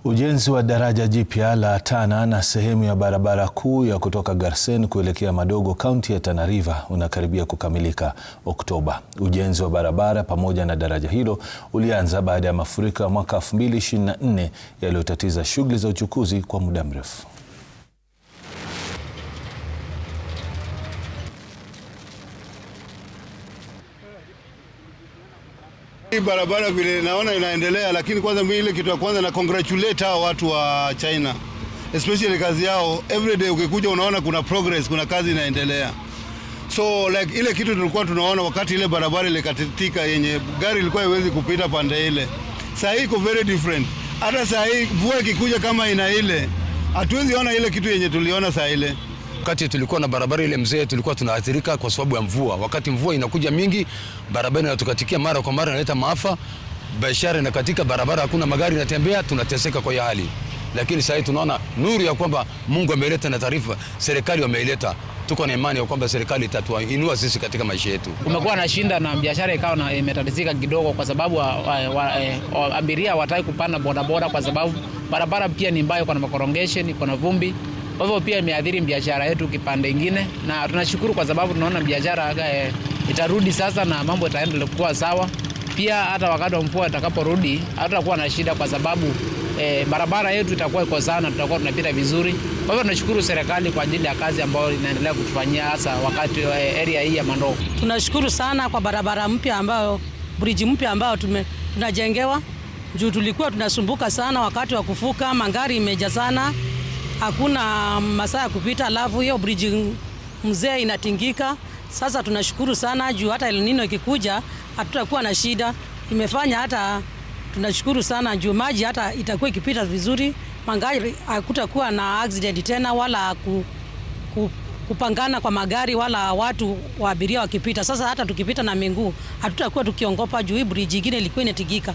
Ujenzi wa daraja jipya la Tana na sehemu ya barabara kuu ya kutoka Garsen kuelekea Madogo, kaunti ya Tana River unakaribia kukamilika Oktoba. Ujenzi wa barabara pamoja na daraja hilo ulianza baada ya mafuriko ya mwaka 2024 yaliyotatiza shughuli za uchukuzi kwa muda mrefu. Hii barabara vile naona inaendelea, lakini kwanza mimi ile kitu ya kwanza na congratulate hao watu wa China, especially kazi yao. Every day ukikuja unaona kuna progress, kuna kazi inaendelea. So like ile kitu tulikuwa tunaona wakati ile barabara ile katika yenye gari ilikuwa haiwezi kupita pande ile, sasa hii iko very different. Hata sasa hii mvua ikikuja kama ina ile, hatuwezi ona ile kitu yenye tuliona sasa ile. Wakati tulikuwa na barabara ile mzee, tulikuwa tunaathirika kwa sababu ya mvua. Wakati mvua inakuja mingi, barabara inatukatikia mara kwa mara, inaleta maafa, biashara inakatika, barabara hakuna magari yanatembea, tunateseka kwa hali. Lakini sasa tunaona nuru ya kwamba Mungu ameleta na taarifa, serikali wameileta. Tuko na imani ya kwamba serikali itatuinua sisi katika maisha yetu. Kumekuwa na shinda na biashara ikawa imetatizika kidogo kwa sababu abiria wataki kupanda bodaboda kwa sababu barabara pia ni mbaya, kuna makorongesheni, kuna vumbi. Kwa hivyo pia imeathiri biashara yetu kipande kingine, na tunashukuru kwa sababu tunaona biashara itarudi sasa na mambo itaendelea kuwa sawa. Pia hata wakati wa mvua itakaporudi hatutakuwa na shida kwa sababu barabara yetu itakuwa iko sawa na tutakuwa tunapita vizuri. Kwa hivyo tunashukuru serikali kwa ajili ya kazi ambayo inaendelea kutufanyia hasa wakati area hii ya Madogo. Tunashukuru sana kwa barabara mpya ambayo bridge mpya ambayo tunajengewa. Juu tulikuwa tunasumbuka sana wakati wa kuvuka, magari imeja sana. Hakuna masaa ya kupita, alafu hiyo bridge mzee inatingika. Sasa tunashukuru sana juu hata El Nino ikikuja hatutakuwa na shida. Imefanya hata tunashukuru sana juu maji hata itakuwa ikipita vizuri. Magari hakutakuwa na accident tena wala kupangana kwa magari wala watu wa abiria wakipita. Sasa hata tukipita na miguu hatutakuwa tukiongopa juu hii bridge nyingine ilikuwa inatingika.